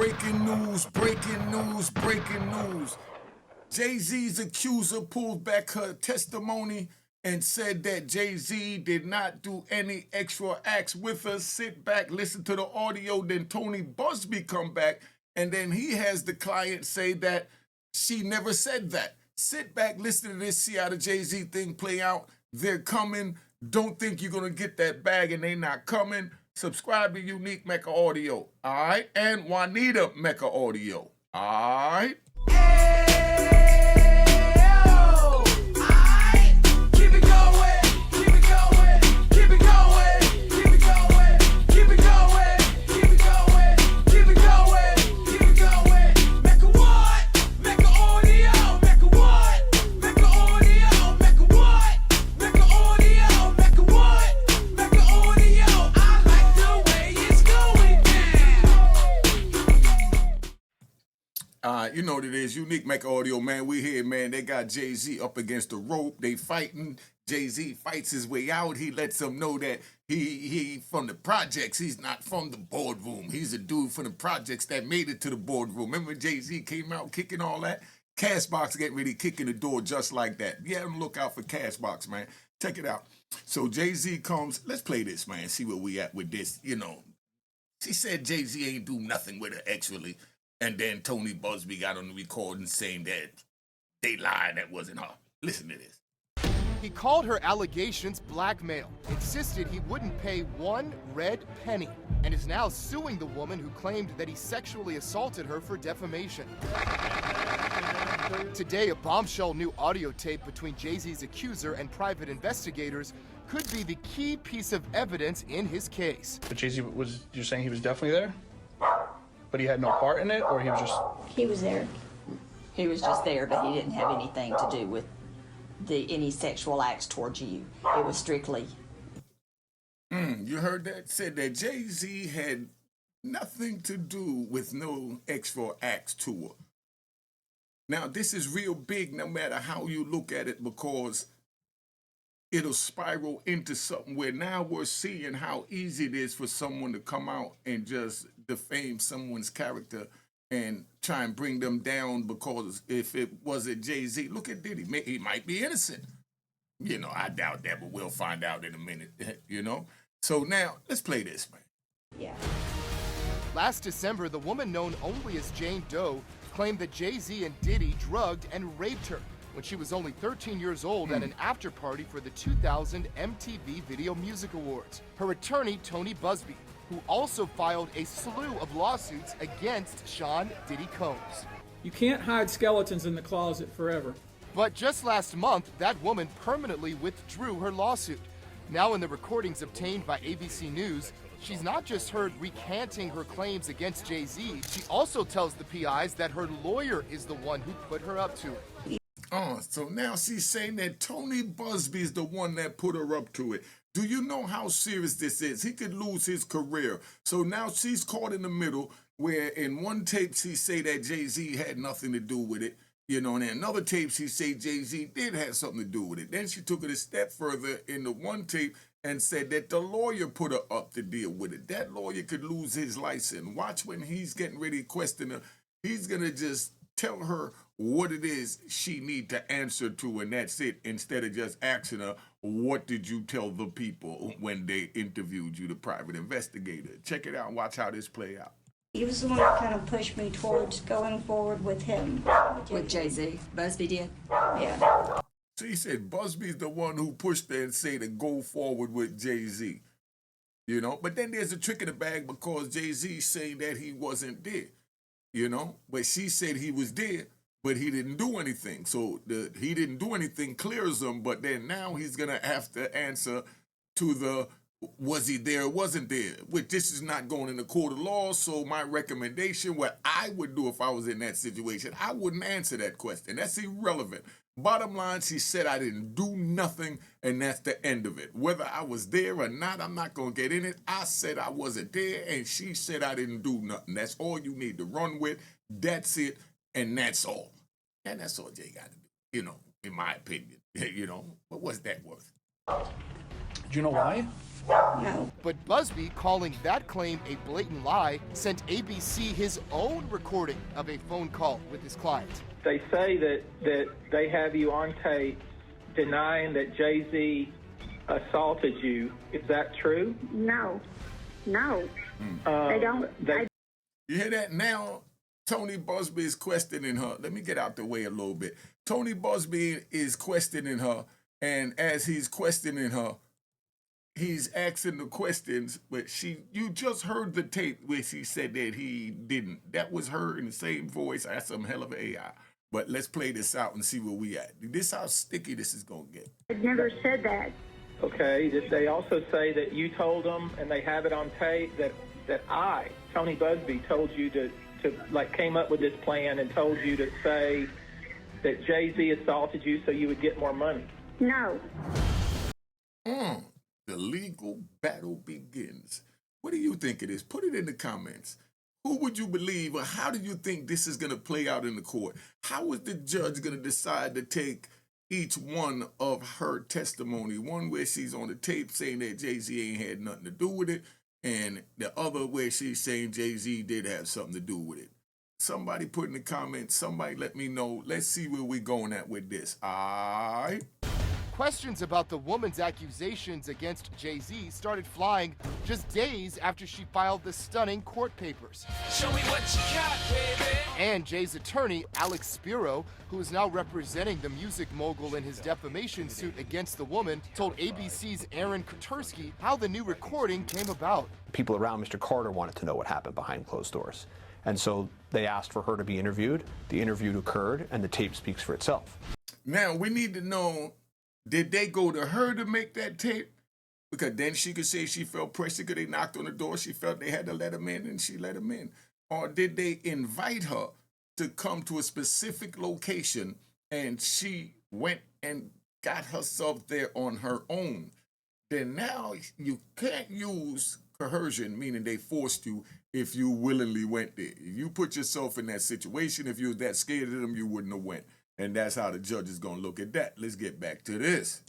Breaking news, breaking news, breaking news. Jay-Z's accuser pulled back her testimony and said that Jay-Z did not do any extra acts with her. Sit back, listen to the audio, then Tony Busby come back, and then he has the client say that she never said that. Sit back, listen to this, see how the Jay-Z thing play out. They're coming. Don't think you're going to get that bag and they not coming. Subscribe to Unique Mecca Audio, all right? And Juanita Mecca Audio, all right? You know what it is, Unique Mecca Audio, man. We here, man. They got Jay-Z up against the rope. They fighting. Jay-Z fights his way out. He lets them know that he from the projects. He's not from the boardroom. He's a dude from the projects that made it to the boardroom. Remember Jay-Z came out kicking all that? Cashbox getting ready, kicking the door just like that. Be on the lookout for Cashbox, man. Check it out. So Jay-Z comes. Let's play this, man. See where we at with this. You know, she said Jay-Z ain't do nothing with her, actually. And then Tony Busby got on the recording saying that they lied, that wasn't her. Listen to this. He called her allegations blackmail, insisted he wouldn't pay one red penny, and is now suing the woman who claimed that he sexually assaulted her for defamation. Today, a bombshell new audio tape between Jay-Z's accuser and private investigators could be the key piece of evidence in his case. But Jay-Z you're saying he was definitely there? But he had no part in it, or he was just... He was there. He was just there, but he didn't have anything to do with any sexual acts towards you. It was strictly... You heard that? Said that Jay-Z had nothing to do with no extra acts to her. Now, this is real big no matter how you look at it, because it'll spiral into something where now we're seeing how easy it is for someone to come out and just defame someone's character and try and bring them down, because if it wasn't Jay-Z, look at Diddy. He might be innocent. You know, I doubt that, but we'll find out in a minute, you know? So now, let's play this, man. Yeah. Last December, the woman known only as Jane Doe claimed that Jay-Z and Diddy drugged and raped her when she was only 13 years old at an after-party for the 2000 MTV Video Music Awards. Her attorney, Tony Busby, who also filed a slew of lawsuits against Sean Diddy Combs. You can't hide skeletons in the closet forever. But just last month, that woman permanently withdrew her lawsuit. Now in the recordings obtained by ABC News, she's not just heard recanting her claims against Jay-Z, she also tells the PIs that her lawyer is the one who put her up to it. So now she's saying that Tony Busby is the one that put her up to it. Do you know how serious this is? He could lose his career. So now she's caught in the middle, where in one tape she say that Jay-Z had nothing to do with it, you know, and in another tape she say Jay-Z did have something to do with it. Then she took it a step further in the one tape and said that the lawyer put her up to deal with it. That lawyer could lose his license. Watch when he's getting ready to question her. He's going to just tell her what it is she need to answer to, and that's it, instead of just asking her, what did you tell the people when they interviewed you, the private investigator? Check it out and watch how this play out. He was the one that kind of pushed me towards going forward with him. With Jay-Z. Busby did? Yeah. So he said Busby's the one who pushed her and say to go forward with Jay-Z. You know, but then there's a trick in the bag, because Jay-Z saying that he wasn't there. You know, but she said he was there, but he didn't do anything. So he didn't do anything clears him, but then now he's going to have to answer to the was he there or wasn't there, which this is not going in the court of law. So my recommendation, what I would do if I was in that situation, I wouldn't answer that question. That's irrelevant. Bottom line, she said I didn't do nothing, and that's the end of it. Whether I was there or not, I'm not going to get in it. I said I wasn't there, and she said I didn't do nothing. That's all you need to run with. That's it, and that's all. And that's all Jay got to do, you know, in my opinion. You know, but what's that worth? Do you know why? No. But Busby, calling that claim a blatant lie, sent ABC his own recording of a phone call with his client. They say that they have you on tape denying that Jay-Z assaulted you. Is that true? No. No. They don't. You hear that? Now Tony Busby is questioning her. Let me get out the way a little bit. Tony Busby is questioning her, and as he's questioning her, he's asking the questions, but you just heard the tape where she said that he didn't. That was her in the same voice. That's some hell of an AI. But let's play this out and see where we at. This how sticky this is gonna get. I never said that. Okay. They also say that you told them, and they have it on tape, that I, Tony Busby, told you to came up with this plan and told you to say that Jay-Z assaulted you so you would get more money. No. The legal battle begins. What do you think it is? Put it in the comments. Who would you believe, or how do you think this is going to play out in the court? How is the judge going to decide to take each one of her testimony? One where she's on the tape saying that Jay-Z ain't had nothing to do with it, and the other where she's saying Jay-Z did have something to do with it. Somebody put in the comments, somebody let me know. Let's see where we're going at with this. All right? Questions about the woman's accusations against Jay-Z started flying just days after she filed the stunning court papers. Show me what you got, baby. And Jay's attorney, Alex Spiro, who is now representing the music mogul in his defamation suit against the woman, told ABC's Aaron Kotursky how the new recording came about. People around Mr. Carter wanted to know what happened behind closed doors. And so they asked for her to be interviewed. The interview occurred, and the tape speaks for itself. Now, we need to know, did they go to her to make that tape? Because then she could say she felt pressure because they knocked on the door. She felt they had to let him in, and she let him in. Or did they invite her to come to a specific location, and she went and got herself there on her own? Then now you can't use coercion, meaning they forced you, if you willingly went there. If you put yourself in that situation, if you were that scared of them, you wouldn't have went. And that's how the judge is going to look at that. Let's get back to this.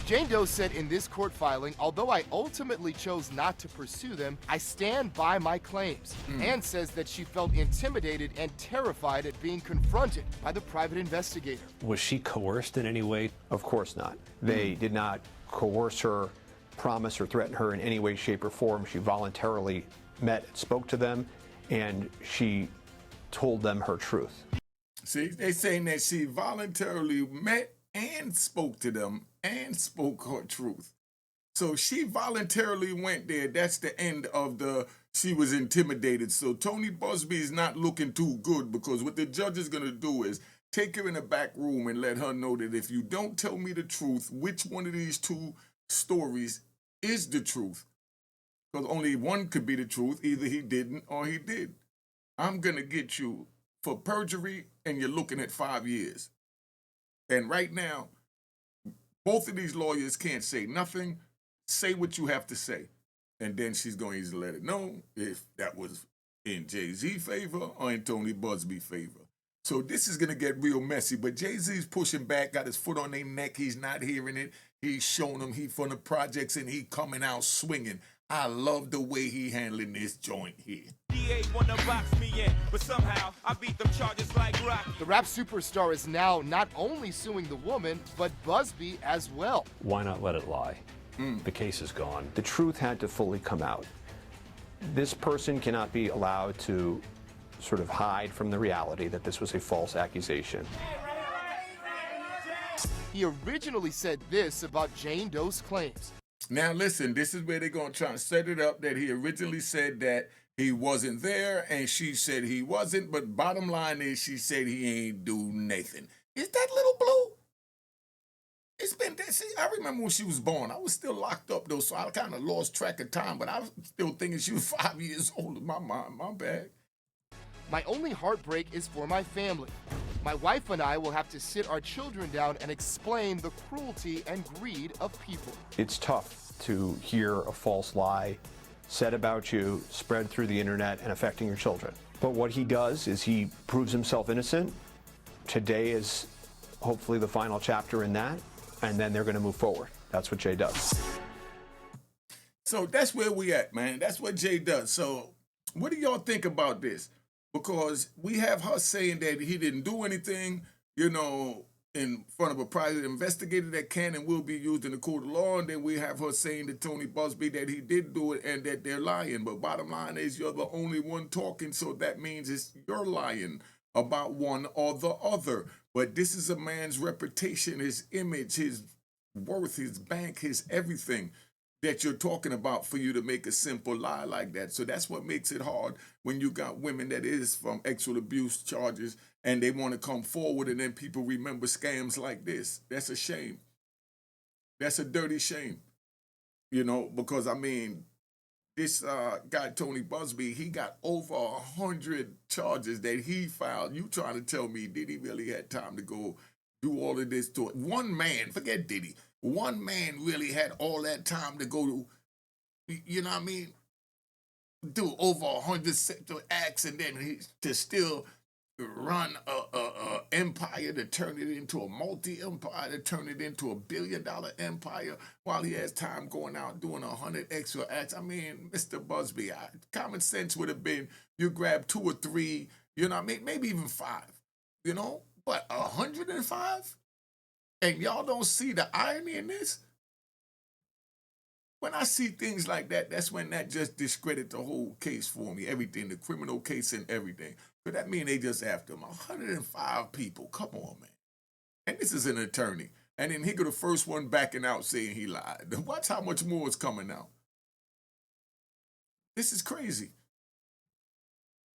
Jane Doe said in this court filing, although I ultimately chose not to pursue them, I stand by my claims, and says that she felt intimidated and terrified at being confronted by the private investigator. Was she coerced in any way? Of course not. They did not coerce her, promise or threaten her in any way, shape, or form. She voluntarily met and spoke to them, and she told them her truth. See, they're saying that she voluntarily met and spoke to them and spoke her truth. So she voluntarily went there. That's the end of she was intimidated. So Tony Busby is not looking too good, because what the judge is going to do is take her in the back room and let her know that if you don't tell me the truth, which one of these two stories is the truth? Because only one could be the truth. Either he didn't or he did. I'm going to get you for perjury, and you're looking at 5 years. And right now, both of these lawyers can't say nothing. Say what you have to say. And then she's going to either let it know if that was in Jay-Z's favor or in Tony Busby's favor. So this is going to get real messy. But Jay-Z's pushing back, got his foot on their neck. He's not hearing it. He's showing them he from the projects, and he coming out swinging. I love the way he handling this joint here. DA wanna box me in, but somehow I beat them charges like Rocky. The rap superstar is now not only suing the woman, but Busby as well. Why not let it lie? The case is gone. The truth had to fully come out. This person cannot be allowed to sort of hide from the reality that this was a false accusation. He originally said this about Jane Doe's claims. Now listen, this is where they're going to try to set it up that he originally said that he wasn't there, and she said he wasn't, but bottom line is she said he ain't do nothing. Is that little Blue? It's been, see, I remember when she was born. I was still locked up, though, so I kind of lost track of time, but I was still thinking she was 5 years old in my mind. My bad. My only heartbreak is for my family. My wife and I will have to sit our children down and explain the cruelty and greed of people. It's tough to hear a false lie said about you, spread through the internet, and affecting your children. But what he does is he proves himself innocent. Today is hopefully the final chapter in that, and then they're going to move forward. That's what Jay does. So that's where we at, man. That's what Jay does. So what do y'all think about this? Because we have her saying that he didn't do anything, you know, in front of a private investigator that can and will be used in the court of law. And then we have her saying to Tony Busby that he did do it and that they're lying. But bottom line is you're the only one talking, so that means you're lying about one or the other. But this is a man's reputation, his image, his worth, his bank, his everything that you're talking about for you to make a simple lie like that. So that's what makes it hard when you got women that is from sexual abuse charges and they want to come forward and then people remember scams like this. That's a shame. That's a dirty shame, you know, because I mean, this guy, Tony Busby, he got over 100 charges that he filed. You trying to tell me Diddy really had time to go do all of this to it? One man, forget Diddy, one man really had all that time to go to, you know what I mean, do over 100 sexual acts and then to still run a empire, to turn it into a multi-empire, to turn it into $1 billion empire while he has time going out doing 100 extra acts. I mean, Mr. Busby, common sense would have been you grab 2 or 3, you know what I mean, maybe even 5, you know, but 105? And y'all don't see the irony in this? When I see things like that, that's when that just discredits the whole case for me, everything, the criminal case and everything. But that means they just after him. 105 people, come on, man. And this is an attorney. And then he go the first one backing out saying he lied. Watch how much more is coming out. This is crazy.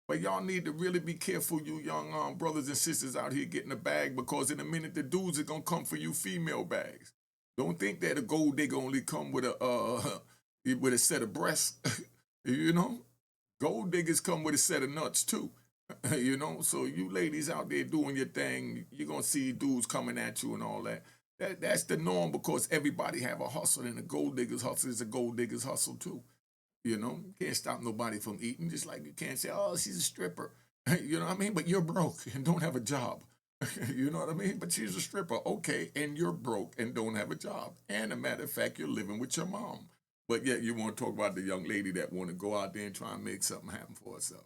But y'all need to really be careful, you young brothers and sisters out here getting a bag, because in a minute the dudes are going to come for you female bags. Don't think that a gold digger only come with a set of breasts, you know? Gold diggers come with a set of nuts too, you know? So you ladies out there doing your thing, you're going to see dudes coming at you and all that. That's the norm, because everybody have a hustle, and a gold digger's hustle is a gold digger's hustle too. You know, you can't stop nobody from eating, just like you can't say, oh, she's a stripper. You know what I mean? But you're broke and don't have a job. You know what I mean? But she's a stripper, okay, and you're broke and don't have a job. And a matter of fact, you're living with your mom. But yet you want to talk about the young lady that want to go out there and try and make something happen for herself.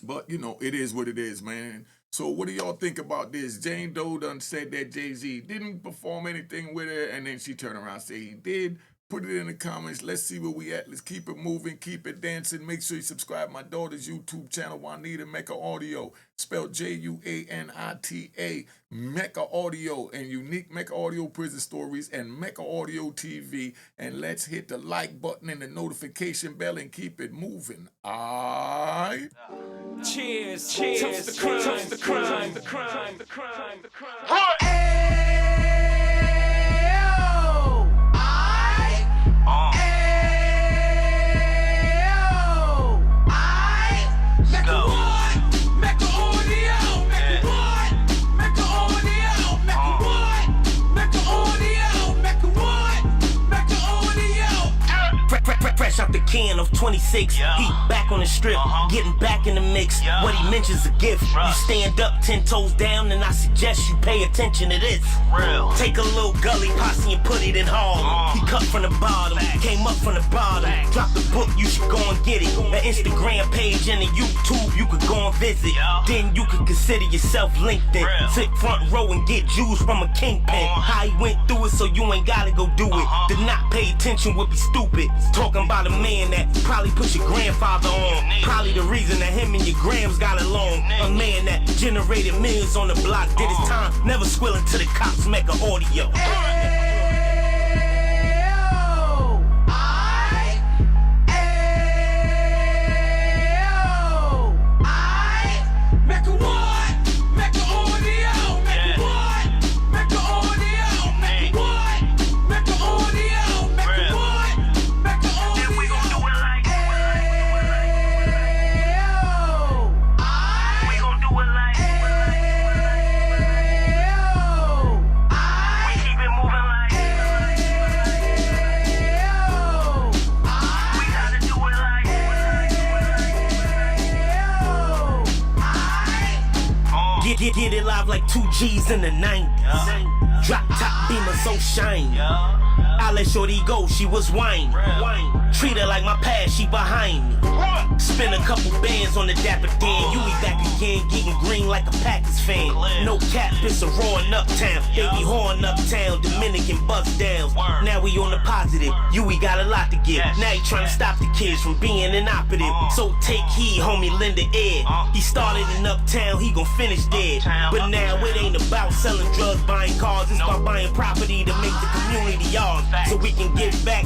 But, you know, it is what it is, man. So what do y'all think about this? Jane Doe done said that Jay-Z didn't perform anything with her, and then she turned around and said he did. Put it in the comments. Let's see where we at. Let's keep it moving, keep it dancing. Make sure you subscribe to my daughter's YouTube channel, Juanita Mecca Audio, spelled Juanita, Mecca Audio, and Unique Mecca Audio Prison Stories, and Mecca Audio TV. And let's hit the like button and the notification bell and keep it moving. All right? Cheers, cheers, toast the crime, toast the crime, the crime, the crime, the crime. Fresh out the can of 26, heat back on the strip, getting back in the mix. What he mentions a gift. You stand up 10 toes down, and I suggest you pay attention to this. Take a little gully posse and put it in Harlem. He cut from the bottom, came up from the bottom. Drop the book, you should go and get it. The Instagram page and the YouTube, you could go and visit. Then you could consider yourself LinkedIn. Sit front row and get Jews from a kingpin. How he went through it, so you ain't gotta go do it. To not pay attention would be stupid. Talking about a man that probably put your grandfather on. Probably the reason that him and your grams got along. A man that generated millions on the block, did his time, never squilling to the cops. Mecca Audio. Get it live like 2 G's in the 90s. Drop top beamer so shiny. I let shorty go, she was whining. Treat her like my past, she behind me. Spend a couple bands on the Dapper Dan. You be back again, getting green like a Packers fan. No cap, it's a roaring uptown. They be horn uptown, Dominican bust downs. Now we on the positive, we got a lot to give. Now he trying to stop the kids from being inoperative. So take heed, homie, lend a ear. He started in uptown, he gon' finish dead. But now it ain't about selling drugs, buying cars. It's about buying property to make the community ours. So we can give back